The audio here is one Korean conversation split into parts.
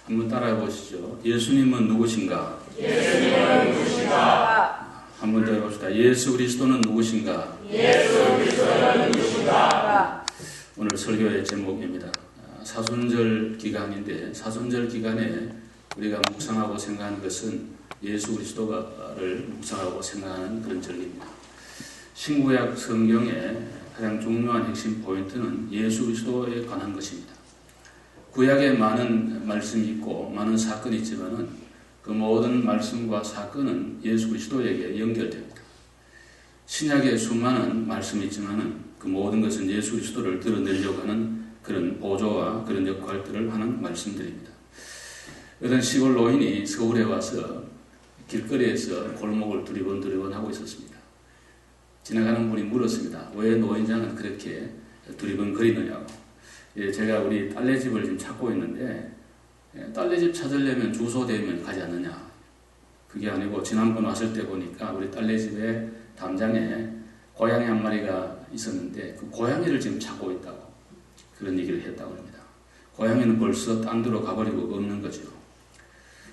한번 따라해 보시죠. 예수님은 누구신가? 예수님은 누구신가? 한번 더 해봅시다. 예수 그리스도는 누구신가? 예수 그리스도는 누구신가? 오늘 설교의 제목입니다. 사순절 기간인데 사순절 기간에 우리가 묵상하고 생각하는 것은 예수 그리스도를 묵상하고 생각하는 그런 절기입니다. 신구약 성경의 가장 중요한 핵심 포인트는 예수 그리스도에 관한 것입니다. 구약에 많은 말씀이 있고 많은 사건이 있지만은 그 모든 말씀과 사건은 예수 그리스도에게 연결됩니다. 신약에 수많은 말씀이 있지만은 그 모든 것은 예수 그리스도를 드러내려고 하는 그런 보조와 그런 역할들을 하는 말씀들입니다. 어떤 시골 노인이 서울에 와서 길거리에서 골목을 두리번 하고 있었습니다. 지나가는 분이 물었습니다. 왜 노인장은 그렇게 두리번거리느냐고. 제가 우리 딸네 집을 지금 찾고 있는데 딸네 집 찾으려면 주소 대면 가지 않느냐. 그게 아니고 지난번 왔을 때 보니까 우리 딸네 집에 담장에 고양이 한 마리가 있었는데 그 고양이를 지금 찾고 있다고 그런 얘기를 했다고 합니다. 고양이는 벌써 딴 데로 가버리고 없는 거죠.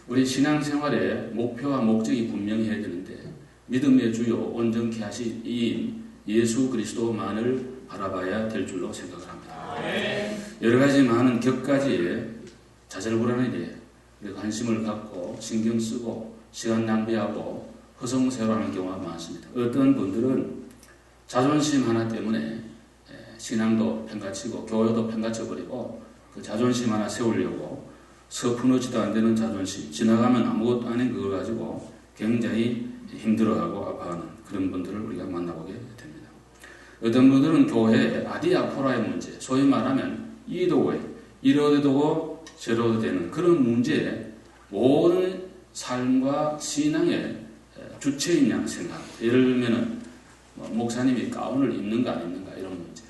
우리 신앙생활의 목표와 목적이 분명히 해야 되는데 믿음의 주요 온전케 하신 이인 예수 그리스도만을 바라봐야 될 줄로 생각을 합니다. 여러 가지 많은 격가지에 자잘불안에 대해 관심을 갖고 신경 쓰고 시간 낭비하고 허송세월하는 경우가 많습니다. 어떤 분들은 자존심 하나 때문에 신앙도 팽가치고 교회도 팽가쳐버리고 그 자존심 하나 세우려고 서푼어지도 안 되는 자존심, 지나가면 아무것도 아닌 그걸 가지고 굉장히 힘들어하고 아파하는 그런 분들을 우리가 만나보게 됩니다. 어떤 분들은 교회의 아디아포라의 문제, 소위 말하면 이도 왜, 이러도 되고 저러도 되는 그런 문제에 모든 삶과 신앙의 주체인 양 생각합니다. 예를 들면 목사님이 가운을 입는가 안 입는가 이런 문제,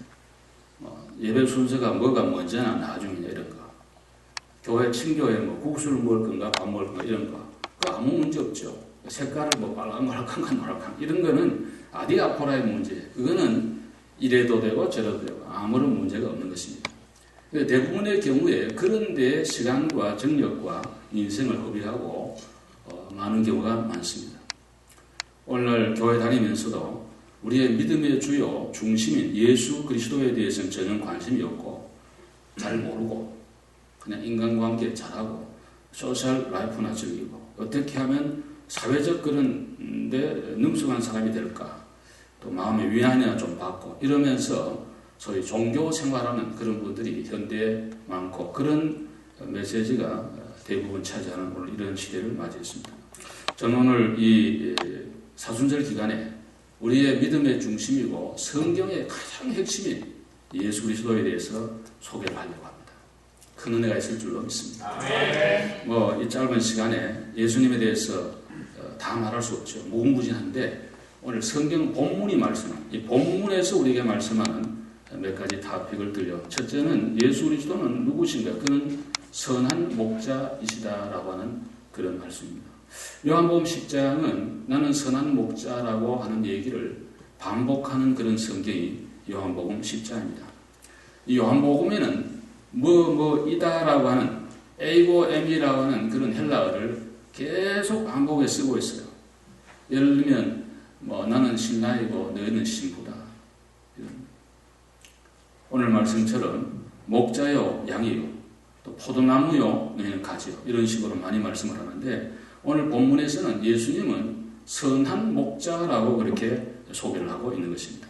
예배 순서가 뭐가 먼저나 나중이냐 이런 거, 교회 친교에 국수를 먹을 건가 밥 먹을 건가 이런 거, 그 아무 문제 없죠. 색깔을 빨간 거 할까 노랗까 이런 거는 아디아포라의 문제, 그거는 이래도 되고 저래도 되고 아무런 문제가 없는 것입니다. 대부분의 경우에 그런 데 시간과 정력과 인생을 허비하고 많은 경우가 많습니다. 오늘날 교회 다니면서도 우리의 믿음의 주요 중심인 예수 그리스도에 대해서는 전혀 관심이 없고 잘 모르고 그냥 인간관계 잘하고 소셜 라이프나 즐기고 어떻게 하면 사회적 그런 데 능숙한 사람이 될까, 또 마음의 위안이나 좀 받고 이러면서 소위 종교 생활하는 그런 분들이 현대에 많고 그런 메시지가 대부분 차지하는 오늘 이런 시대를 맞이했습니다. 저는 오늘 이 사순절 기간에 우리의 믿음의 중심이고 성경의 가장 핵심인 예수 그리스도에 대해서 소개를 하려고 합니다. 큰 은혜가 있을 줄로 믿습니다. 이 짧은 시간에 예수님에 대해서 다 말할 수 없죠. 무궁무진한데 오늘 성경 본문이 말씀하는 이 본문에서 우리에게 말씀하는 몇 가지 토픽을 들려. 첫째는 예수 그리스도는 누구신가? 그는 선한 목자이시다라고 하는 그런 말씀입니다. 요한복음 10장은 나는 선한 목자라고 하는 얘기를 반복하는 그런 성경이 요한복음 10장입니다. 이 요한복음에는 이다라고 하는 에이고 에미라고 하는 그런 헬라어를 계속 반복해 쓰고 있어요. 예를 들면 나는 신라이고 너희는 신부다. 오늘 말씀처럼 목자요 양이요 또 포도나무요 너희는 가지요 이런 식으로 많이 말씀을 하는데 오늘 본문에서는 예수님은 선한 목자라고 그렇게 소개를 하고 있는 것입니다.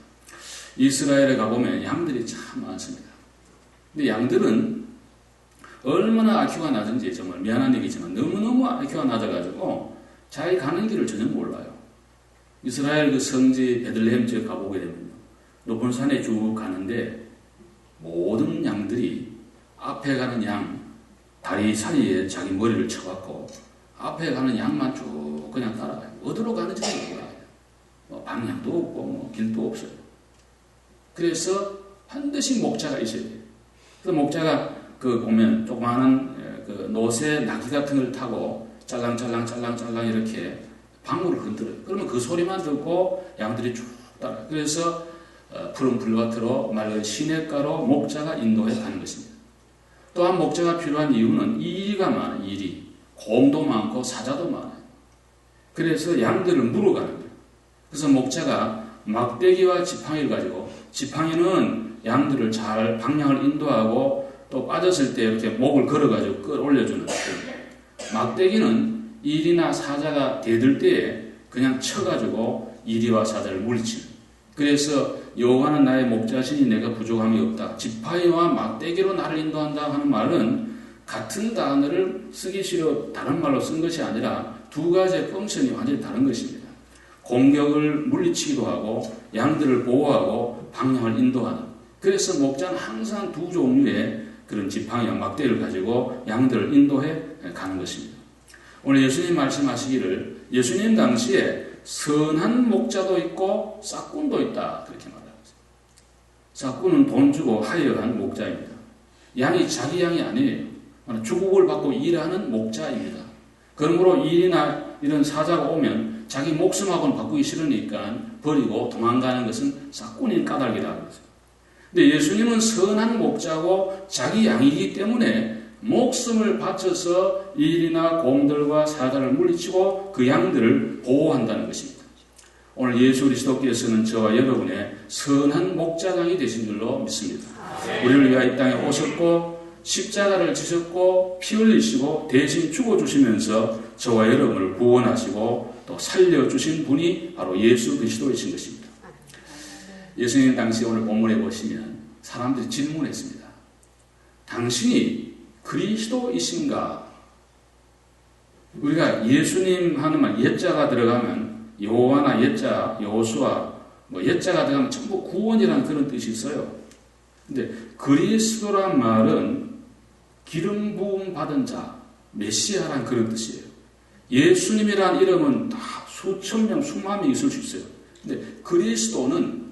이스라엘에 가보면 양들이 참 많습니다. 근데 양들은 얼마나 IQ가 낮은지 정말 미안한 얘기지만 너무너무 IQ가 낮아가지고 자기 가는 길을 전혀 몰라요. 이스라엘 그 성지 베들레헴 지역 가보게 되면 높은 산에 쭉 가는데 모든 양들이 앞에 가는 양 다리 사이에 자기 머리를 쳐갖고 앞에 가는 양만 쭉 그냥 따라가요. 어디로 가는지 몰라요. 방향도 없고 길도 없어요. 그래서 반드시 목자가 있어야 돼요. 그 목자가 보면 조그마한 그 노새 나귀 같은 걸 타고 짤랑짤랑 이렇게 방울을 흔들어요. 그러면 그 소리만 듣고 양들이 쭉 따라요. 그래서 푸른 풀밭으로 맑은 시냇가로 목자가 인도해 가는 것입니다. 또한 목자가 필요한 이유는 일이가 많아요. 일이. 곰도 많고 사자도 많아요. 그래서 양들을 물어가는 거예요. 그래서 목자가 막대기와 지팡이를 가지고, 지팡이는 양들을 잘 방향을 인도하고 또 빠졌을 때 이렇게 목을 걸어가지고 끌어올려주는 거예요. 막대기는 일이나 사자가 대들 때에 그냥 쳐가지고 일이와 사자를 물리치는. 그래서 여호와는 나의 목자시니 내가 부족함이 없다. 지팡이와 막대기로 나를 인도한다 하는 말은 같은 단어를 쓰기 싫어 다른 말로 쓴 것이 아니라 두 가지의 펑션이 완전히 다른 것입니다. 공격을 물리치기도 하고 양들을 보호하고 방향을 인도하는. 그래서 목자는 항상 두 종류의 그런 지팡이와 막대기를 가지고 양들을 인도해 가는 것입니다. 오늘 예수님 말씀하시기를 예수님 당시에 선한 목자도 있고 싹꾼도 있다 그렇게 말합니다. 싹꾼은 돈 주고 하여한 목자입니다. 양이 자기 양이 아니에요. 주국을 받고 일하는 목자입니다. 그러므로 일이나 이런 사자가 오면 자기 목숨하고는 바꾸기 싫으니까 버리고 도망가는 것은 싹꾼인 까닭이라는 거죠. 근데 예수님은 선한 목자고 자기 양이기 때문에 목숨을 바쳐서 일이나 곰들과 사자를 물리치고 그 양들을 보호한다는 것입니다. 오늘 예수 그리스도께서는 저와 여러분의 선한 목자장이 되신 줄로 믿습니다. 우리를 위하여 이 땅에 오셨고 십자가를 지셨고 피 흘리시고 대신 죽어주시면서 저와 여러분을 구원하시고 또 살려주신 분이 바로 예수 그리스도이신 것입니다. 예수님 당시 오늘 본문에 보시면 사람들이 질문했습니다. 당신이 그리스도이신가? 우리가 예수님 하는 말 옛자가 들어가면 여호와나 옛자, 여호수아 옛자가 들어가면 전부 구원이라는 그런 뜻이 있어요. 근데 그리스도란 말은 기름 부음 받은 자, 메시아란 그런 뜻이에요. 예수님이란 이름은 다 수천 명, 수만 명 있을 수 있어요. 근데 그리스도는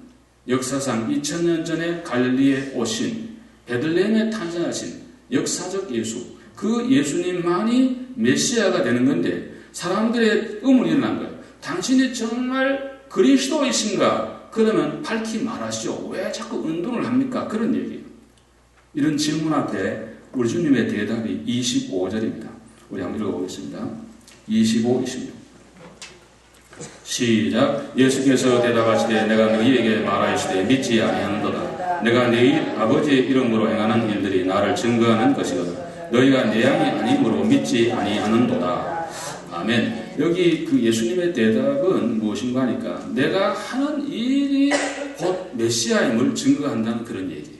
역사상 2000년 전에 갈릴리에 오신 베들레헴에 탄생하신 역사적 예수, 그 예수님만이 메시아가 되는 건데 사람들의 의문이 일어난 거예요. 당신이 정말 그리스도이신가? 그러면 밝히 말하시오. 왜 자꾸 운동을 합니까? 그런 얘기예요. 이런 질문 앞에 우리 주님의 대답이 25절입니다. 우리 한번 읽어보겠습니다. 25, 26. 시작. 예수께서 대답하시되 내가 너희에게 말하시되 믿지 아니하는도다. 내가 내일 아버지의 이름으로 행하는 일들이 나를 증거하는 것이거든. 너희가 내 양이 아니므로 믿지 아니하는도다. 아멘. 여기 그 예수님의 대답은 무엇인가 하니까 내가 하는 일이 곧 메시아임을 증거한다는 그런 얘기예요.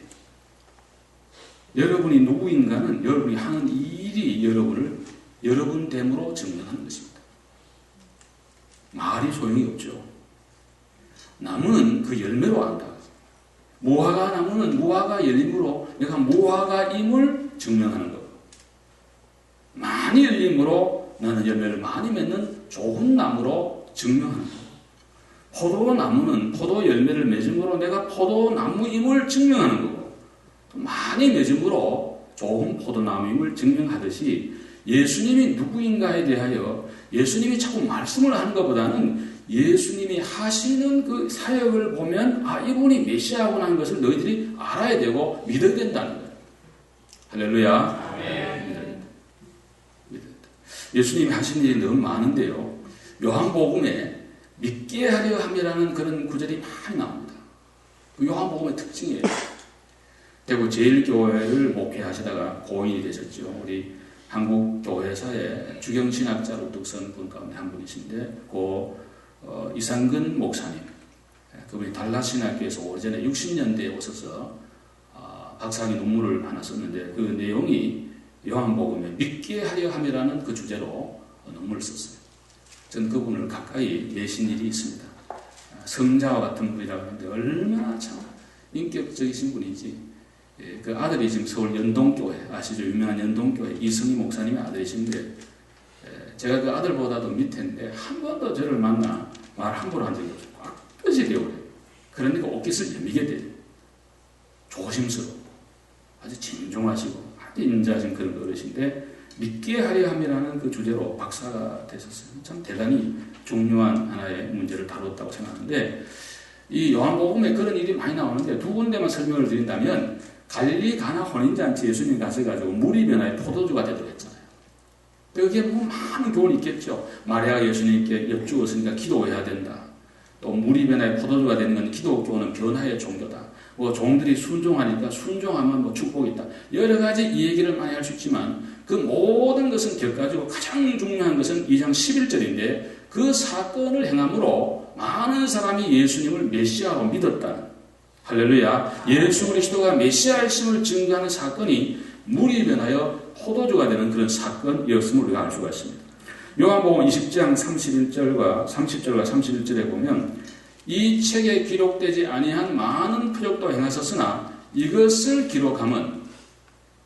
여러분이 누구인가는 여러분이 하는 일이 여러분을 여러분 됨으로 증명하는 것입니다. 말이 소용이 없죠. 나무는 그 열매로 안다. 무화과 나무는 무화과 열림으로 내가 무화과임을 증명하는 것. 많이 열림으로 나는 열매를 많이 맺는 좋은 나무로 증명하는 것. 포도나무는 포도 열매를 맺음으로 내가 포도나무임을 증명하는 거고, 많이 맺음으로 좋은 포도나무임을 증명하듯이 예수님이 누구인가에 대하여 예수님이 자꾸 말씀을 하는 것보다는 예수님이 하시는 그 사역을 보면 이분이 메시아구나 하는 것을 너희들이 알아야 되고 믿어야 된다는 거예요. 할렐루야. 믿어야 된다. 예수님이 하신 일이 너무 많은데요. 요한복음에 믿게 하려 함이라는 그런 구절이 많이 나옵니다. 그 요한복음의 특징이에요. 대구 제일교회를 목회하시다가 고인이 되셨죠. 우리 한국교회사의 주경신학자로 득선 분 가운데 한 분이신데 이상근 목사님, 그분이 달라신학교에서 오래전에 60년대에 오셔서 박사학위 논문을 하나 썼는데 그 내용이 요한복음에 믿게 하려 함이라는 그 주제로 논문을 썼어요. 저는 그분을 가까이 내신 일이 있습니다. 성자와 같은 분이라고 하는데 얼마나 참 인격적이신 분인지. 그 아들이 지금 서울 연동교회 아시죠? 유명한 연동교회 이승희 목사님의 아들이신데 제가 그 아들보다도 밑인데 한 번도 저를 만나 말 함부로 한 적이 없어요. 꽉 끄지려고 그래요. 그러니까 옷깃을 여미게 돼요. 조심스럽고 아주 진중하시고 아주 인자하신 그런 어르신데 믿게 하려 함이라는 그 주제로 박사가 되셨어요. 참 대단히 중요한 하나의 문제를 다뤘다고 생각하는데 이 요한복음에 그런 일이 많이 나오는데 두 군데만 설명을 드린다면 갈릴리 가나 혼인잔치 예수님 가셔가지고 물이 변하여 포도주가 되도록 했잖아요. 여기에 뭐 많은 교훈이 있겠죠. 마리아가 예수님께 엽죽었으니까 기도해야 된다. 또 물이 변하여 포도주가 되는 건 기독교는 변화의 종교다. 뭐 종들이 순종하니까 순종하면 뭐 축복이 있다. 여러 가지 이 얘기를 많이 할 수 있지만 그 모든 것은 격가지고 가장 중요한 것은 2장 11절인데 그 사건을 행함으로 많은 사람이 예수님을 메시아로 믿었다는, 할렐루야, 예수 그리스도가 메시아이심을 증거하는 사건이 물이 변하여 포도주가 되는 그런 사건이었음을 우리가 알 수가 있습니다. 요한복음 20장 31절과 30절과 31절에 보면 이 책에 기록되지 아니한 많은 표적도 행하셨으나 이것을 기록함은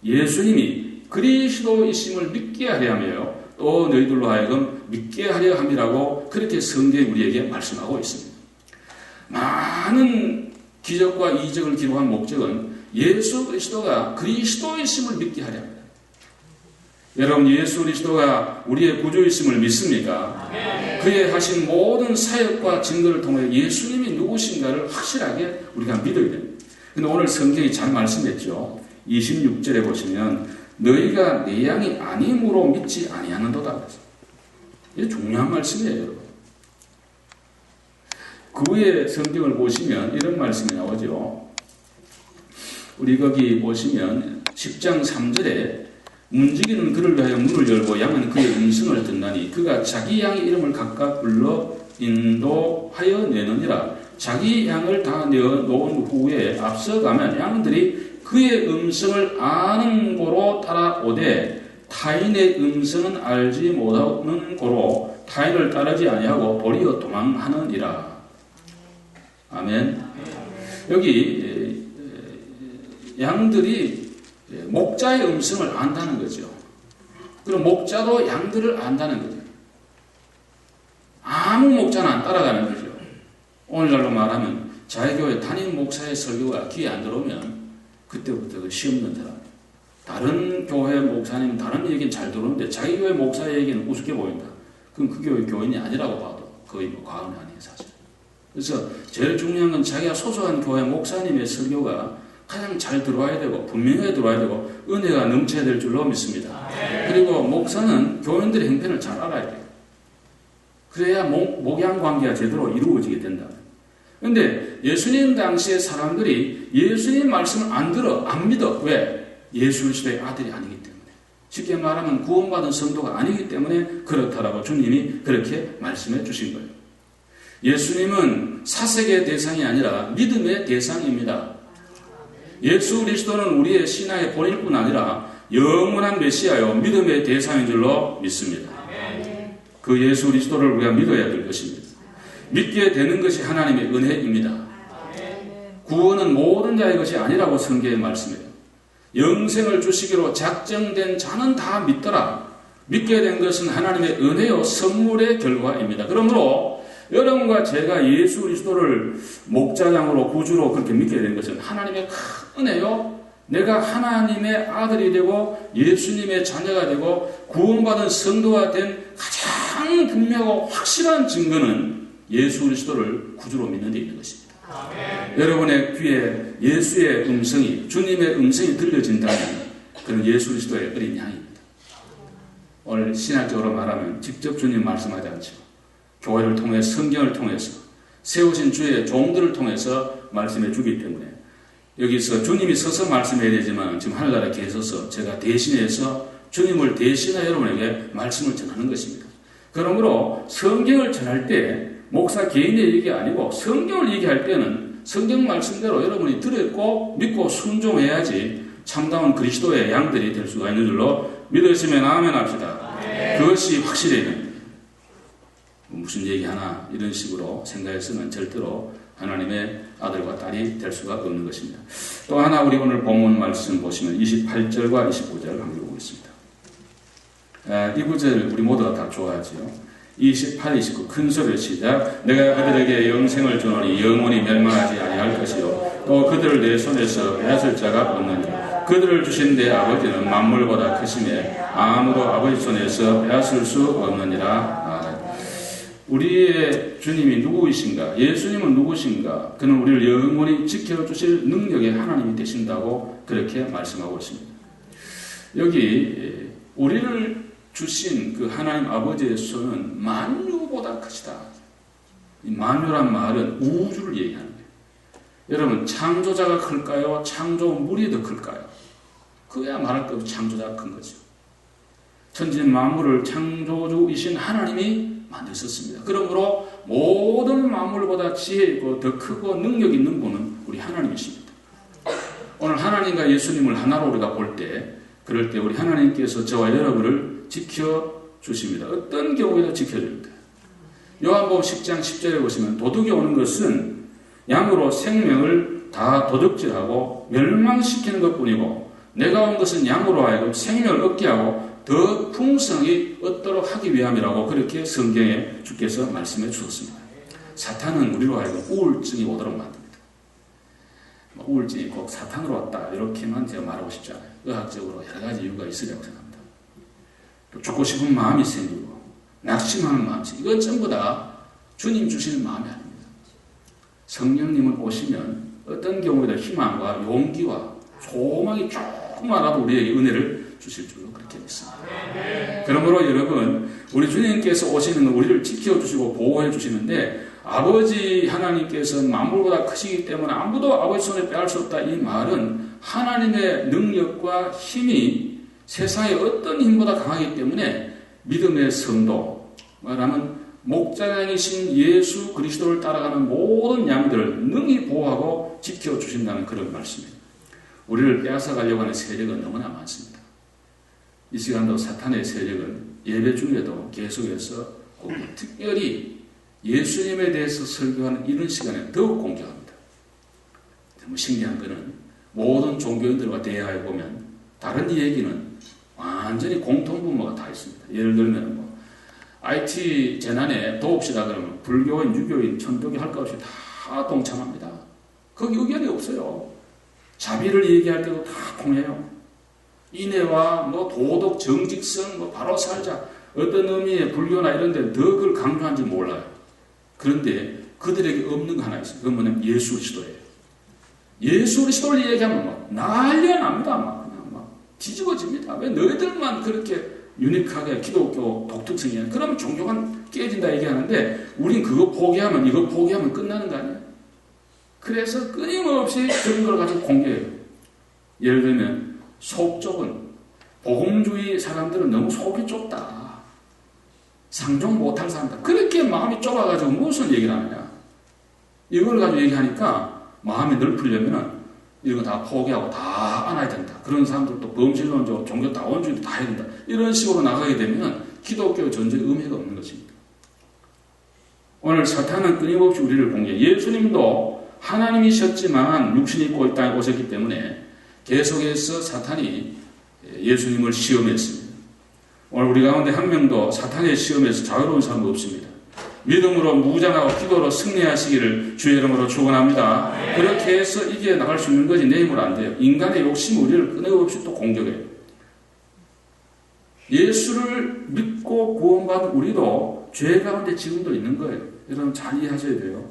예수님이 그리스도이심을 믿게 하려 하며 또 너희들로 하여금 믿게 하려 함이라고 그렇게 성경이 우리에게 말씀하고 있습니다. 많은 기적과 이적을 기록한 목적은 예수 그리스도가 그리스도이심을 믿게 하려 합니다. 여러분, 예수 그리스도가 우리의 구주이심을 믿습니까? 그의 하신 모든 사역과 증거를 통해 예수님이 누구신가를 확실하게 우리가 믿어야 됩니다. 근데 오늘 성경이 잘 말씀했죠. 26절에 보시면 너희가 내 양이 아님으로 믿지 아니하는도다. 이게 중요한 말씀이에요, 여러분. 그 후에 성경을 보시면 이런 말씀이 나오죠. 우리 거기 보시면 10장 3절에 움직이는 그를 위하여 문을 열고 양은 그의 음성을 듣나니 그가 자기 양의 이름을 각각 불러 인도하여 내느니라. 자기 양을 다 내어놓은 후에 앞서가면 양들이 그의 음성을 아는 고로 따라오되 타인의 음성은 알지 못하는 고로 타인을 따르지 아니하고 도리어 도망하느니라. 아멘. 여기 양들이 목자의 음성을 안다는 거죠. 그럼 목자도 양들을 안다는 거죠. 아무 목자는 안 따라가는 거죠. 오늘날로 말하면 자기 교회 담임 목사의 설교가 귀에 안 들어오면 그때부터 그 시없는 사람. 다른 교회 목사님 다른 얘기는 잘 들어오는데 자기 교회 목사의 얘기는 우습게 보인다. 그럼 그 교회 교인이 아니라고 봐도 거의 뭐 과언이 아니에요, 사실. 그래서 제일 중요한 건 자기가 소속한 교회 목사님의 설교가 가장 잘 들어와야 되고 분명하게 들어와야 되고 은혜가 넘쳐야 될 줄로 믿습니다. 그리고 목사는 교인들의 형편을 잘 알아야 돼요. 그래야 목양 관계가 제대로 이루어지게 된다. 그런데 예수님 당시의 사람들이 예수님 말씀을 안 들어, 안 믿어. 왜? 예수 그리스도의 아들이 아니기 때문에. 쉽게 말하면 구원받은 성도가 아니기 때문에 그렇다라고 주님이 그렇게 말씀해 주신 거예요. 예수님은 사색의 대상이 아니라 믿음의 대상입니다. 예수 그리스도는 우리의 신앙의 본일 뿐 아니라 영원한 메시아요 믿음의 대상인 줄로 믿습니다. 그 예수 그리스도를 우리가 믿어야 될 것입니다. 믿게 되는 것이 하나님의 은혜입니다. 구원은 모든 자의 것이 아니라고 성경에 말씀해요. 영생을 주시기로 작정된 자는 다 믿더라. 믿게 된 것은 하나님의 은혜요 선물의 결과입니다. 그러므로 여러분과 제가 예수 그리스도를 목자장으로 구주로 그렇게 믿게 된 것은 하나님의 큰 은혜요. 내가 하나님의 아들이 되고 예수님의 자녀가 되고 구원받은 성도가 된 가장 분명하고 확실한 증거는 예수 그리스도를 구주로 믿는 데 있는 것입니다. 여러분의 귀에 예수의 음성이, 주님의 음성이 들려진다면 그는 예수 그리스도의 어린 양입니다. 오늘 신학적으로 말하면 직접 주님 말씀하지 않죠. 교회를 통해 성경을 통해서 세우신 주의 종들을 통해서 말씀해 주기 때문에 여기서 주님이 서서 말씀해야 되지만 지금 하늘나라에 계셔서 제가 대신해서 주님을 대신해 여러분에게 말씀을 전하는 것입니다. 그러므로 성경을 전할 때 목사 개인의 얘기 아니고 성경을 얘기할 때는 성경 말씀대로 여러분이 들었고 믿고 순종해야지 참다운 그리스도의 양들이 될 수가 있는 줄로 믿으시면 아멘 합시다. 그것이 확실해야 됩니다. 무슨 얘기 하나 이런 식으로 생각해서는 절대로 하나님의 아들과 딸이 될 수가 없는 것입니다. 또 하나 우리 오늘 본문 말씀 보시면 28절과 29절 함께 보겠습니다. 이 구절 우리 모두가 다 좋아하지요. 28, 29 큰 소리로 시작. 내가 그들에게 영생을 주노니 영원히 멸망하지 아니할 것이요 또 그들을 내 손에서 빼앗을 자가 없느니라. 그들을 주신 내 아버지는 만물보다 크심에 아무도 아버지 손에서 빼앗을 수 없느니라. 우리의 주님이 누구이신가? 예수님은 누구신가? 그는 우리를 영원히 지켜주실 능력의 하나님이 되신다고 그렇게 말씀하고 있습니다. 여기 우리를 주신 그 하나님 아버지의 손은 만유보다 크시다. 이 만유란 말은 우주를 얘기하는 거예요. 여러분, 창조자가 클까요? 창조물이 더 클까요? 그야 말할 것 없이 창조자가 큰 거죠. 천지 만물을 창조주이신 하나님이 만드셨습니다. 그러므로 모든 만물보다 지혜 있고 더 크고 능력 있는 분은 우리 하나님이십니다. 오늘 하나님과 예수님을 하나로 우리가 볼 때, 그럴 때 우리 하나님께서 저와 여러분을 지켜주십니다. 어떤 경우에도 지켜줍니다. 요한복음 10장 10절에 보시면 도둑이 오는 것은 양으로 생명을 다 도둑질하고 멸망시키는 것뿐이고 내가 온 것은 양으로 하여금 생명을 얻게 하고 더 풍성히 얻도록 하기 위함이라고 그렇게 성경에 주께서 말씀해 주셨습니다. 사탄은 우리로 하여금 우울증이 오도록 만듭니다. 우울증이 꼭 사탄으로 왔다 이렇게만 제가 말하고 싶지 않아요. 의학적으로 여러 가지 이유가 있으리라고 생각합니다. 또 죽고 싶은 마음이 생기고 낙심하는 마음이 생기고 이건 전부 다 주님 주시는 마음이 아닙니다. 성령님은 오시면 어떤 경우에도 희망과 용기와 소망이 조금만라도 우리에게 은혜를 주실 줄로 그렇게 믿습니다. 그러므로 여러분, 우리 주님께서 오시는 건 우리를 지켜주시고 보호해 주시는데 아버지 하나님께서는 만물보다 크시기 때문에 아무도 아버지 손에 빼앗을 수 없다. 이 말은 하나님의 능력과 힘이 세상의 어떤 힘보다 강하기 때문에 믿음의 성도, 말하면 목자장이신 예수 그리스도를 따라가는 모든 양들을 능히 보호하고 지켜주신다는 그런 말씀입니다. 우리를 빼앗아 가려고 하는 세력은 너무나 많습니다. 이 시간도 사탄의 세력은 예배 중에도 계속해서 특별히 예수님에 대해서 설교하는 이런 시간에 더욱 공격합니다. 너무 신기한 것은 모든 종교인들과 대화해 보면 다른 얘기는 완전히 공통분모가 다 있습니다. 예를 들면 IT 재난에 도웁시다 그러면 불교인, 유교인, 천도교 할 것 없이 다 동참합니다. 거기 의견이 없어요. 자비를 얘기할 때도 다 통해요. 인애와 도덕, 정직성, 바로 살자. 어떤 의미의 불교나 이런 데는 더 그걸 강조하는지 몰라요. 그런데 그들에게 없는 거 하나 있어요. 그건 뭐냐면 예수 그리스도예요. 예수 그리스도를 얘기하면 난리가 납니다. 막 뒤집어집니다. 왜 너희들만 그렇게 유니크하게 기독교 독특성이야. 그러면 종교가 깨진다 얘기하는데 우린 그거 포기하면 이거 포기하면 끝나는 거 아니에요. 그래서 끊임없이 그런 걸 가지고 공개해요. 예를 들면 속 좁은 복음주의 사람들은 너무 속이 좁다. 상종 못할 사람들. 그렇게 마음이 좁아가지고 무슨 얘기를 하느냐. 이걸 가지고 얘기하니까 마음이 넓으려면 이런 거 다 포기하고 다 안아야 된다. 그런 사람들도 범실론적, 종교 다원주의도 다 해야 된다. 이런 식으로 나가게 되면 기독교 전쟁의 의미가 없는 것입니다. 오늘 사탄은 끊임없이 우리를 공격해. 예수님도 하나님이셨지만 육신이 입고 이 땅에 오셨기 때문에 계속해서 사탄이 예수님을 시험했습니다. 오늘 우리 가운데 한 명도 사탄의 시험에서 자유로운 사람은 없습니다. 믿음으로 무장하고 기도로 승리하시기를 주의 이름으로 축원합니다. 그렇게 해서 이겨 나갈 수 있는 것이 내 힘으로 안 돼요. 인간의 욕심이 우리를 끊임없이 또 공격해요. 예수를 믿고 구원받은 우리도 죄 가운데 지금도 있는 거예요. 여러분 잘 이해하셔야 돼요.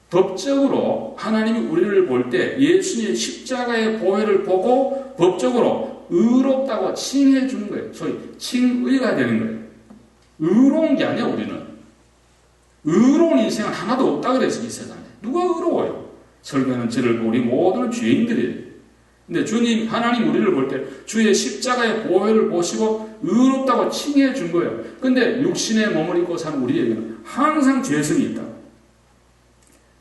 법적으로 하나님이 우리를 볼 때 예수님의 십자가의 보혈을 보고 법적으로 의롭다고 칭해 주는 거예요. 소위 칭의가 되는 거예요. 의로운 게 아니야 우리는. 의로운 인생은 하나도 없다 그랬어요. 이 세상에. 누가 의로워요? 설교하는 저를 보고 우리 모두는 죄인들이에요. 근데 주님 하나님 우리를 볼 때 주의 십자가의 보혈을 보시고 의롭다고 칭해 준 거예요. 근데 육신의 몸을 입고 사는 우리에게는 항상 죄성이 있다.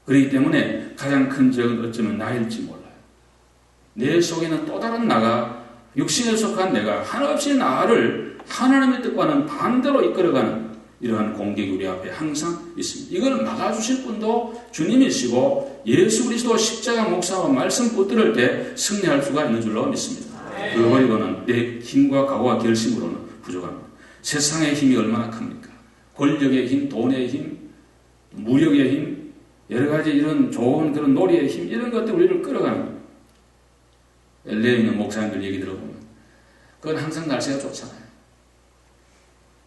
그렇기 때문에 가장 큰 죄는 어쩌면 나일지 몰라요. 내 속에는 또 다른 나가 육신에 속한 내가 한없이 나를 하나님의 뜻과는 반대로 이끌어가는 이러한 공격이 우리 앞에 항상 있습니다. 이걸 막아주실 분도 주님이시고 예수 그리스도 십자가 목사와 말씀 붙들을 때 승리할 수가 있는 줄로 믿습니다. 그거 버리고는 내 힘과 각오와 결심으로는 부족합니다. 세상의 힘이 얼마나 큽니까? 권력의 힘, 돈의 힘, 무력의 힘, 여러 가지 이런 좋은 그런 놀이의 힘, 이런 것들 우리를 끌어가는 거예요. LA에 있는 목사님들 얘기 들어보면 그건 항상 날씨가 좋잖아요.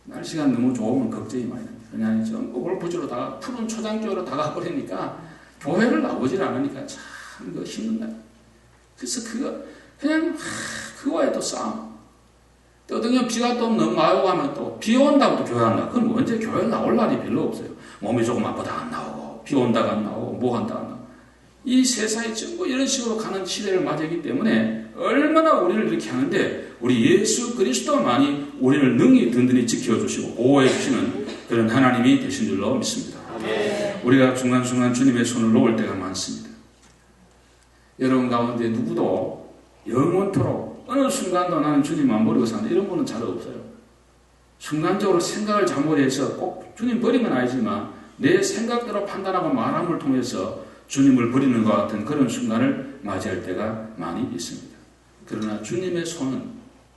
날씨가 너무 좋으면 걱정이 많이 납니다. 그냥 전부 골프주로 다가 푸른 초장교로 다가버리니까 교회를 나오질 않으니까 참 힘든다. 그래서 그냥 그거에 또 싸움. 또 어떤 경우 비가 또 너무 많이 가면 또 비 온다고 또 교회 안 나오고. 그럼 언제 교회 나올 날이 별로 없어요. 몸이 조금 아프다 안 나오고, 비 온다가 안 나오고, 뭐 한다 안 나오고. 이 세상이 전부 이런 식으로 가는 시대를 맞이하기 때문에 얼마나 우리를 이렇게 하는데 우리 예수 그리스도만이 우리를 능히 든든히 지켜주시고 보호해 주시는 그런 하나님이 되신 줄로 믿습니다. 우리가 중간중간 주님의 손을 놓을 때가 많습니다. 여러분 가운데 누구도 영원토록 어느 순간도 나는 주님만 버리고 사는 이런 분은 잘 없어요. 순간적으로 생각을 잘못해서 꼭 주님 버린 건 아니지만 내 생각대로 판단하고 말함을 통해서 주님을 버리는 것 같은 그런 순간을 맞이할 때가 많이 있습니다. 그러나 주님의 손은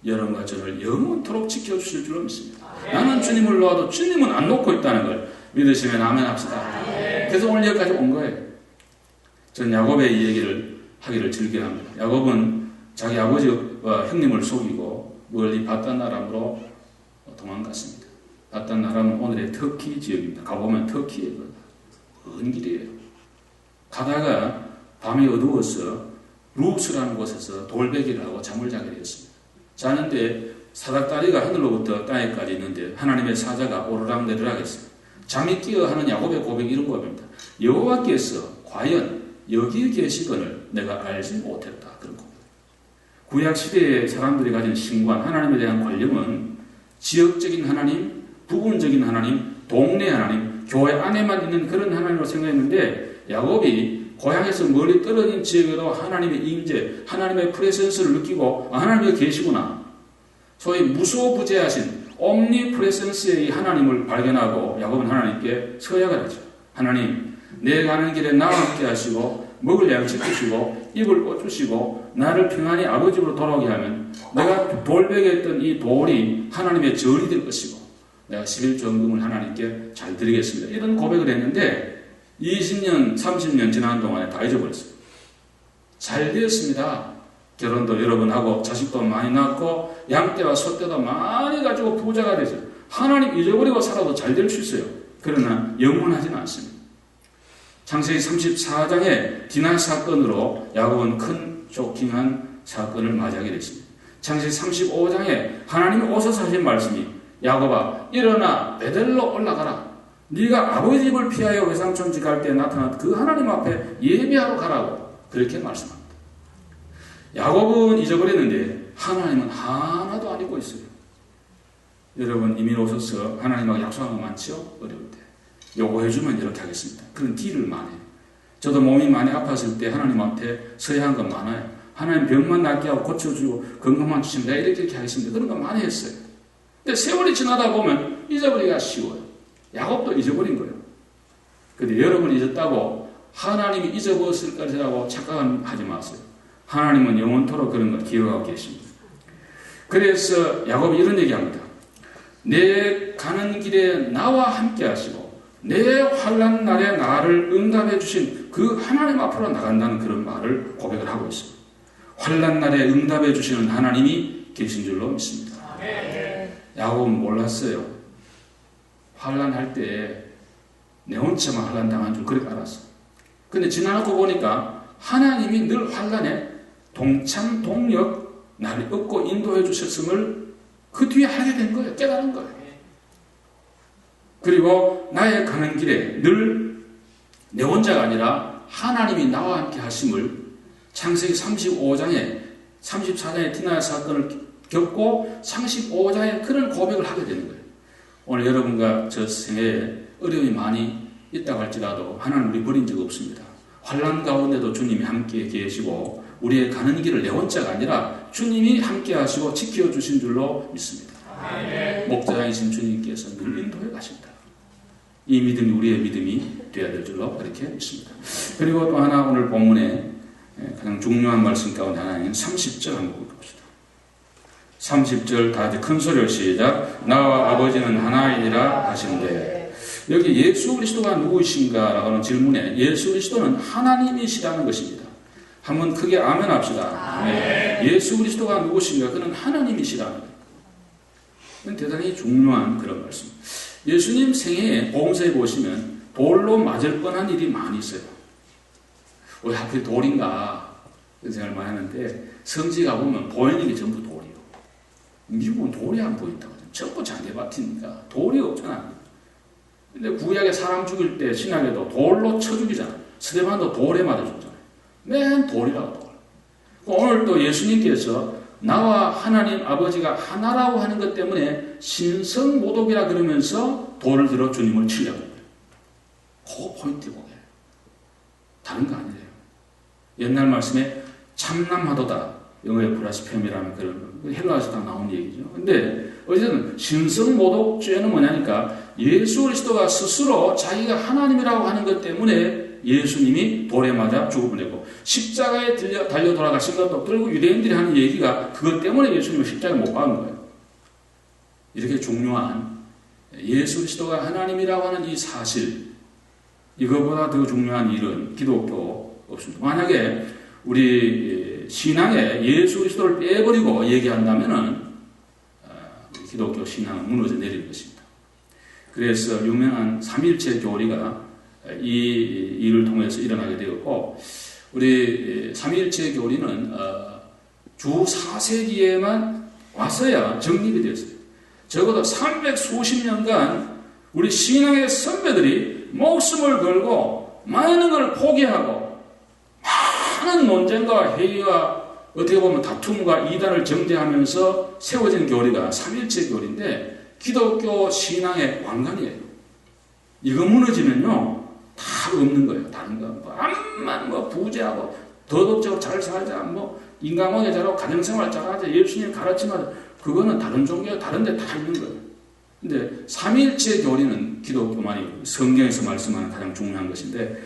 여러분과 저를 영원토록 지켜주실 줄로 믿습니다. 나는 주님을 놓아도 주님은 안 놓고 있다는 걸 믿으시면 아멘 합시다. 그래서 오늘 여기까지 온 거예요. 전 야곱의 이 얘기를 하기를 즐겨합니다. 야곱은 자기 아버지와 형님을 속이고 멀리 바단 아람으로 도망갔습니다. 바단 아람은 오늘의 터키 지역입니다. 가보면 터키에 먼 길이에요. 가다가 밤이 어두워서 루스라는 곳에서 돌베기를 하고 잠을 자게 되었습니다. 자는데 사닥다리가 하늘로부터 땅에까지 있는데 하나님의 사자가 오르락내리락 했어요. 잠이 끼어 하는 야곱의 고백이 이런 겁니다. 여호와께서 과연 여기 계시거늘 내가 알지 못했다. 그런 겁니다. 구약시대의 사람들이 가진 신관, 하나님에 대한 관념은 지역적인 하나님, 부분적인 하나님, 동네 하나님, 교회 안에만 있는 그런 하나님으로 생각했는데 야곱이 고향에서 멀리 떨어진 지역에도 하나님의 임재, 하나님의 프레센스를 느끼고 하나님이 계시구나. 소위 무소부재하신 옴니프레센스의 하나님을 발견하고 야곱은 하나님께 서약을 하죠. 하나님, 내 가는 길에 나와 함께 하시고 먹을 양식 주시고 입을 옷 주시고 나를 평안히 아버지 집으로 돌아오게 하면 내가 돌베개 했던 이 돌이 하나님의 절이 될 것이고 내가 11조금을 하나님께 잘 드리겠습니다. 이런 고백을 했는데 20년, 30년 지난 동안에 다 잊어버렸어요. 잘 되었습니다. 결혼도 여러 번 하고 자식도 많이 낳고 양떼와 소떼도 많이 가지고 부자가 되죠. 하나님 잊어버리고 살아도 잘 될 수 있어요. 그러나 영원하지는 않습니다. 창세기 34장의 디나 사건으로 야곱은 큰 쇼킹한 사건을 맞이하게 됐습니다. 창세기 35장에 하나님이 오셔서 하신 말씀이 야곱아 일어나 베델로 올라가라. 네가 아버지 집을 피하여 외상촌집 갈 때 나타난 그 하나님 앞에 예배하러 가라고 그렇게 말씀합니다. 야곱은 잊어버렸는데 하나님은 하나도 안 잊고 있어요. 여러분 이민 오셔서 하나님하고 약속한 거 많죠? 어려울 때. 요구해주면 이렇게 하겠습니다. 그런 딜을 많이 해요. 저도 몸이 많이 아팠을 때 하나님 앞에 서야 한 건 많아요. 하나님 병만 낫게 하고 고쳐주고 건강만 주시면 내가 이렇게 하겠습니다. 그런 거 많이 했어요. 근데 세월이 지나다 보면 잊어버리기가 쉬워요. 야곱도 잊어버린 거예요. 근데 여러분 잊었다고 하나님이 잊어버렸을 것이라고 착각하지 마세요. 하나님은 영원토록 그런 걸 기억하고 계십니다. 그래서 야곱이 이런 얘기합니다. 내 가는 길에 나와 함께 하시고 내 환난 날에 나를 응답해 주신 그 하나님 앞으로 나간다는 그런 말을 고백을 하고 있습니다. 환난 날에 응답해 주시는 하나님이 계신 줄로 믿습니다. 야곱은 몰랐어요. 환난할 때 내 혼자만 환난 당한 줄 그렇게 알았어요. 근데 지나고 보니까 하나님이 늘 환난에 동참 동력 나를 얻고 인도해 주셨음을 그 뒤에 하게 된 거예요. 깨달은 거예요. 그리고 나의 가는 길에 늘 내 혼자가 아니라 하나님이 나와 함께 하심을 창세기 35장에 34장의 디나 사건을 겪고 35장에 그런 고백을 하게 되는 거예요. 오늘 여러분과 저 생애에 어려움이 많이 있다고 할지라도 하나님 우리 버린 적 없습니다. 환난 가운데도 주님이 함께 계시고 우리의 가는 길을 내 혼자가 아니라 주님이 함께 하시고 지켜주신 줄로 믿습니다. 목자이신 주님께서 늘 인도해 가신다. 이 믿음이 우리의 믿음이 되어야 될 줄로 그렇게 믿습니다. 그리고 또 하나 오늘 본문에 가장 중요한 말씀 가운데 하나는 30절 한번 봅시다. 30절 다 같이 큰 소리로 시작. 나와 아버지는 하나이니라 하시는데 여기 예수 그리스도가 누구이신가 라고 하는 질문에 예수 그리스도는 하나님이시라는 것입니다. 한번 크게 아멘 합시다. 아멘. 예수 그리스도가 누구신가? 그는 하나님이시라는 거예요. 대단히 중요한 그런 말씀. 예수님 생애에 복음서에 보시면 돌로 맞을 뻔한 일이 많이 있어요. 왜 하필 돌인가 그런 생각을 많이 하는데 성지 가보면 보이는 게 전부 돌이에요. 미국은 돌이 안 보인다고 하죠. 전부 잔디밭이니까 돌이 없잖아. 근데 구약에 사람 죽일 때 신약에도 돌로 쳐 죽이잖아. 스데반도 돌에 맞아 죽잖아. 맨 돌이라고 돌. 오늘 또 예수님께서 나와 하나님 아버지가 하나라고 하는 것 때문에 신성모독이라 그러면서 돌을 들어 주님을 치려고 해요. 그거 포인트 보게. 다른 거 아니래요. 옛날 말씀에 참남하도다. 영어의 브라스페미라는 그런 헬라어에서 다 나온 얘기죠. 근데 어쨌든 신성모독죄는 뭐냐니까 예수 그리스도가 스스로 자기가 하나님이라고 하는 것 때문에 예수님이 돌에 맞아 죽어보내고 십자가에 달려 돌아가신 것도 그리고 유대인들이 하는 얘기가 그것 때문에 예수님을 십자가에 못 박은 거예요. 이렇게 중요한 예수 그리스도가 하나님이라고 하는 이 사실, 이거보다 더 중요한 일은 기독교 없습니다. 만약에 우리 신앙에 예수 그리스도를 빼버리고 얘기한다면은 기독교 신앙은 무너져 내릴 것입니다. 그래서 유명한 삼일체 교리가 이 일을 통해서 일어나게 되었고, 우리 삼일체 교리는 주 4세기에만 와서야 정립이 되었어요. 적어도 300수십 년간 우리 신앙의 선배들이 목숨을 걸고 많은 걸 포기하고 많은 논쟁과 회의와 어떻게 보면 다툼과 이단을 정제하면서 세워진 교리가 삼일체 교리인데 기독교 신앙의 왕관이에요. 이거 무너지면요 다 없는 거예요. 다른 거 암만 부자하고 도덕적으로 잘 살자, 인간관계 잘하고 가정생활 잘하자, 예수님 가르치면 그거는 다른 종교 다른 데 다 있는 거예요. 근데 삼일체 교리는 기독교만이 성경에서 말씀하는 가장 중요한 것인데,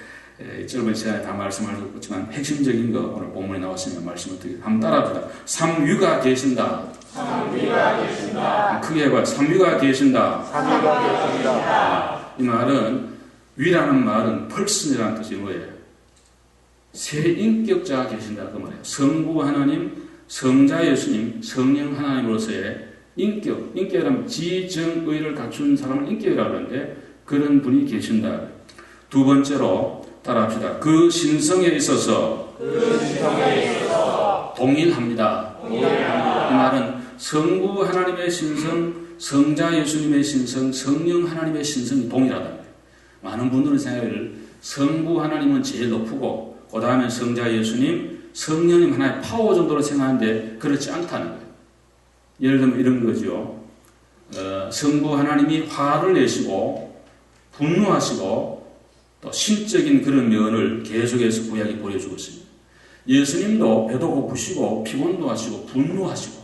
짧은 시간에 다 말씀할 수 없지만 핵심적인 거 오늘 본문에 나왔으면 말씀을 드리겠습니다. 한번 따라합시다. 삼위가 계신다. 삼위가 계신다. 크게 해봐요. 삼위가 계신다. 삼위가 계신다. 이 말은 위라는 말은 펄슨이라는 뜻이 뭐예요? 세 인격자가 계신다 그 말이에요. 성부 하나님, 성자 예수님, 성령 하나님으로서의 인격, 인격이라면 지정의를 갖춘 사람을 인격이라고 하는데 그런 분이 계신다. 두 번째로 따라합시다. 그 신성에 있어서 동일합니다. 이 말은 성부 하나님의 신성, 성자 예수님의 신성, 성령 하나님의 신성이 동일하다. 많은 분들은 생각을 성부 하나님은 제일 높고 그 다음에 성자 예수님, 성령님 하나의 파워 정도로 생각하는데 그렇지 않다는 거예요. 예를 들면 이런 거죠. 성부 하나님이 화를 내시고 분노하시고 또 신적인 그런 면을 계속해서 구약이 보여주고 있습니다. 예수님도 배도 고프시고 피곤도 하시고 분노하시고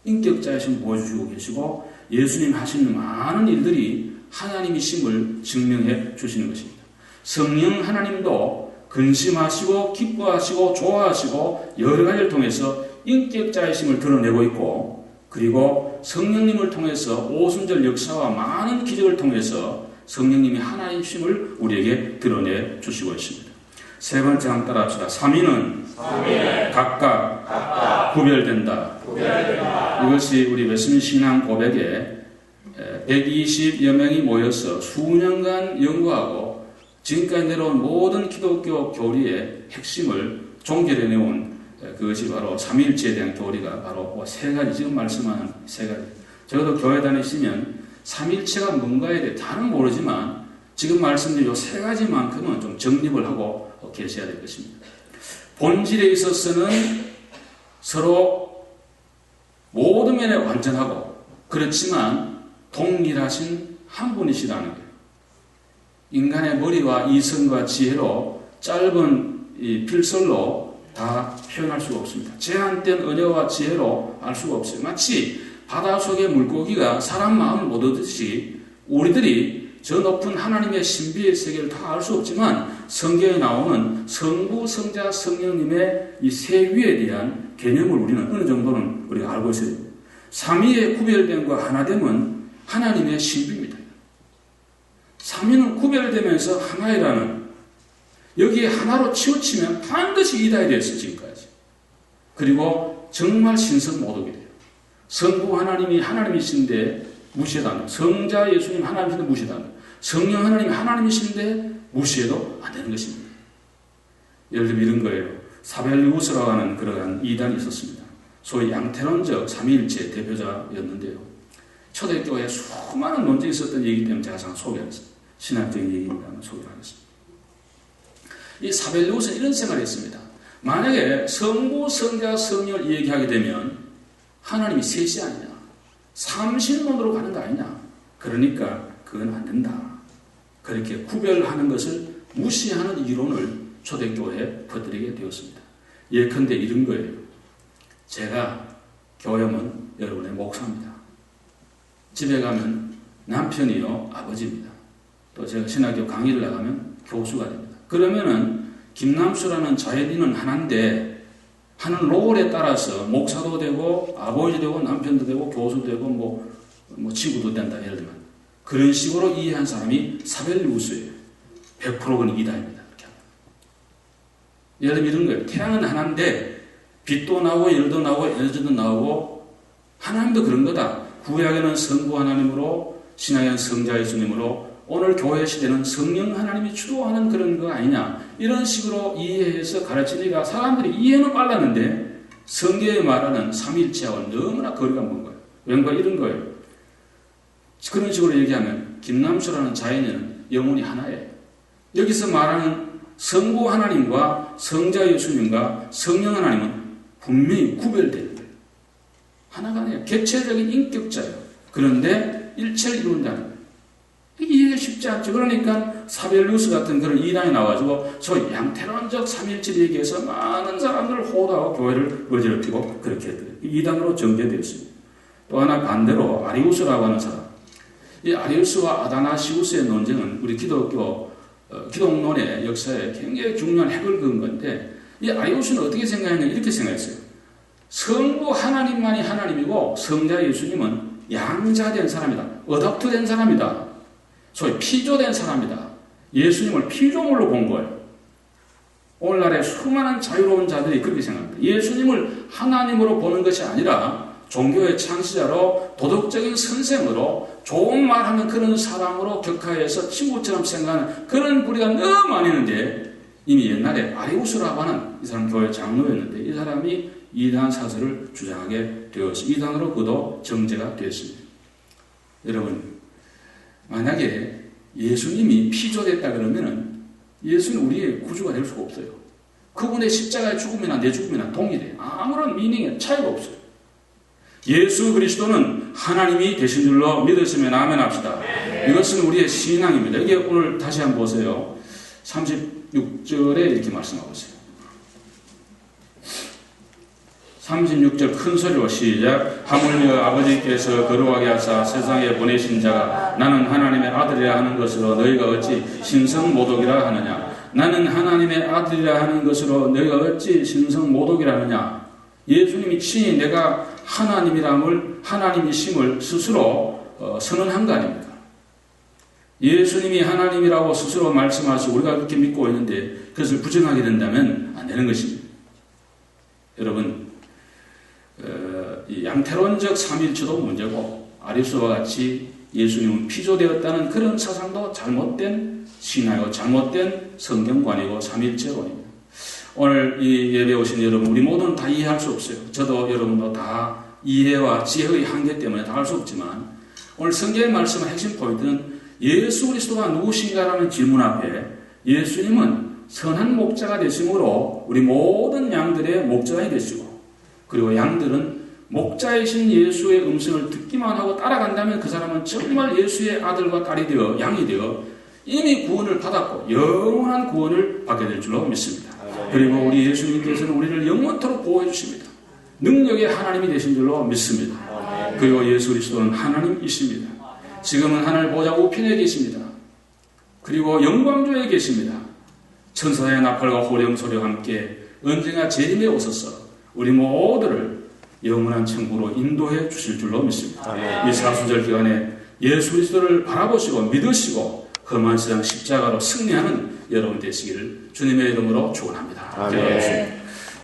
인격자이심을 보여주시고 계시고 예수님 하시는 많은 일들이 하나님이심을 증명해 주시는 것입니다. 성령 하나님도 근심하시고 기뻐하시고 좋아하시고 여러 가지를 통해서 인격자이심을 드러내고 있고, 그리고 성령님을 통해서 오순절 역사와 많은 기적을 통해서 성령님이 하나님이심을 우리에게 드러내 주시고 있습니다. 세 번째 한번 따라합시다. 삼위는 각각 구별된다. 이것이 우리 웨스민스터 신앙 고백에 120여 명이 모여서 수년간 연구하고 지금까지 내려온 모든 기독교 교리의 핵심을 종결해내온 그것이 바로 삼위일체에 대한 교리가 바로 세 가지, 지금 말씀하는 세 가지. 적어도 교회 다니시면 삼위일체가 뭔가에 대해 다는 모르지만 지금 말씀드린 이 세 가지만큼은 좀 정립을 하고 계셔야 될 것입니다. 본질에 있어서는 서로 모든 면에 완전하고 그렇지만 동일하신 한 분이시라는 거예요. 인간의 머리와 이성과 지혜로 짧은 이 필설로 다 표현할 수가 없습니다. 제한된 언어와 지혜로 알 수가 없어요. 마치 바닷속의 물고기가 사람 마음을 못 얻듯이 우리들이 저 높은 하나님의 신비의 세계를 다 알 수 없지만 성경에 나오는 성부, 성자, 성령님의 이 세 위에 대한 개념을 우리는 어느 정도는 우리가 알고 있어요. 삼위의 구별됨과 하나됨은 하나님의 신비입니다. 삼위는 구별되면서 하나이라는, 여기에 하나로 치우치면 반드시 이다에 대해서 지금까지. 그리고 정말 신성모독이 돼요. 성부 하나님이 하나님이신데 무시해도 성자 예수님 하나님이신데 무시해도 성령 하나님 하나님이신데 무시해도 안 되는 것입니다. 예를 들면 이런 거예요. 사벨리우스라고 하는 그러한 이단이 있었습니다. 소위 양태론적 삼위일체 대표자였는데요. 초대교회에 수많은 논쟁이 있었던 얘기이기 때문에 제가 잠깐 소개하겠습니다. 신학적인 얘기입니다만 소개하겠습니다. 이 사벨리우스는 이런 생각을 했습니다. 만약에 성부, 성자, 성령을 얘기하게 되면 하나님이 셋이 아니냐, 삼신론으로 가는 거 아니냐. 그러니까 그건 안 된다. 그렇게 구별하는 것을 무시하는 이론을 초대교회에 퍼뜨리게 되었습니다. 예컨대 이런 거예요. 제가 교회면 여러분의 목사입니다. 집에 가면 남편이요 아버지입니다. 또 제가 신학교 강의를 나가면 교수가 됩니다. 그러면은 김남수라는 자연인은 하나인데 하는 롤에 따라서 목사도 되고 아버지 되고 남편도 되고 교수도 되고 뭐 친구도 된다 예를 들면 그런 식으로 이해한 사람이 사벨리우스예요. 100%는 이다입니다. 예를 들면 이런 거예요. 태양은 하나인데 빛도 나오고 열도 나오고 에너지도 나오고 하나님도 그런 거다. 구약에는 성부 하나님으로 신약에는 성자 예수님으로 오늘 교회 시대는 성령 하나님이 주도하는 그런 거 아니냐 이런 식으로 이해해서 가르치니까 사람들이 이해는 빨랐는데 성경에 말하는 삼위일체하고 너무나 거리가 먼 거예요. 왠가 이런 거예요. 그런 식으로 얘기하면 김남수라는 자연인은 영혼이 하나예요. 여기서 말하는 성부 하나님과 성자 예수님과 성령 하나님은 분명히 구별되는 거예요. 하나가 아니에요. 객체적인 인격자예요. 그런데 일체를 이룬다는 거예요. 이해가 쉽지 않죠. 그러니까 사벨리우스 같은 그런 이단이 나와가지고 소위 양태론적 삼일체를 얘기해서 많은 사람들을 호도하고 교회를 어지럽히고 그렇게 했더래요. 이단으로 전개되었습니다. 또 하나 반대로 아리우스라고 하는 사람. 이 아리우스와 아다나시우스의 논쟁은 우리 기독론의 역사에 굉장히 중요한 핵을 그은 건데 이 아리우스는 어떻게 생각했냐 이렇게 생각했어요. 성부 하나님만이 하나님이고 성자 예수님은 양자된 사람이다. 어답트된 사람이다. 소위 피조된 사람이다. 예수님을 피조물로 본 거예요. 오늘날의 수많은 자유로운 자들이 그렇게 생각합니다. 예수님을 하나님으로 보는 것이 아니라 종교의 창시자로 도덕적인 선생으로 좋은 말하는 그런 사람으로 격하해서 친구처럼 생각하는 그런 부류가 너무 많이 있는데 이미 옛날에 아리우스라고 하는 이 사람 교회 장로였는데 이 사람이 이단 사설을 주장하게 되었습니다. 이단으로 그도 정죄가 되었습니다. 여러분 만약에 예수님이 피조됐다 그러면은 예수는 우리의 구주가 될 수가 없어요. 그분의 십자가의 죽음이나 내 죽음이나 동일해. 아무런 미닝에 차이가 없어요. 예수 그리스도는 하나님이 되신 줄로 믿으시면 아멘 합시다. 이것은 우리의 신앙입니다. 이게 오늘 다시 한번 보세요. 36절에 이렇게 말씀하고 있어요. 36절 큰 소리로 시작. 하물며 아버지께서 거룩하게 하사 세상에 보내신 자가 나는 하나님의 아들이라 하는 것으로 너희가 어찌 신성모독이라 하느냐. 나는 하나님의 아들이라 하는 것으로 너희가 어찌 신성모독이라 하느냐. 예수님이 친히 내가 하나님이심을 스스로 선언한 거 아닙니까? 예수님이 하나님이라고 스스로 말씀하시고 우리가 그렇게 믿고 있는데 그것을 부정하게 된다면 안 되는 것입니다. 여러분 이 양태론적 삼일체도 문제고 아리우스와 같이 예수님은 피조되었다는 그런 사상도 잘못된 신앙이고 잘못된 성경관이고 삼일체론입니다. 오늘 이 예배에 오신 여러분 우리 모두는 다 이해할 수 없어요. 저도 여러분도 다 이해와 지혜의 한계 때문에 다 할 수 없지만 오늘 성경의 말씀의 핵심 포인트는 예수 그리스도가 누구신가라는 질문 앞에 예수님은 선한 목자가 되심으로 우리 모든 양들의 목자가 되시고 그리고 양들은 목자이신 예수의 음성을 듣기만 하고 따라간다면 그 사람은 정말 예수의 아들과 딸이 되어 양이 되어 이미 구원을 받았고 영원한 구원을 받게 될 줄로 믿습니다. 그리고 우리 예수님께서는 우리를 영원토록 보호해 주십니다. 능력의 하나님이 되신 줄로 믿습니다. 그리고 예수 그리스도는 하나님이십니다. 지금은 하늘 보좌 우편에 계십니다. 그리고 영광조에 계십니다. 천사의 나팔과 호령 소리와 함께 언제나 재림에 오셔서 우리 모두를 영원한 천국으로 인도해 주실 줄로 믿습니다. 이 사순절 기간에 예수 그리스도를 바라보시고 믿으시고 험한 세상 십자가로 승리하는 여러분 되시기를 주님의 이름으로 축원합니다.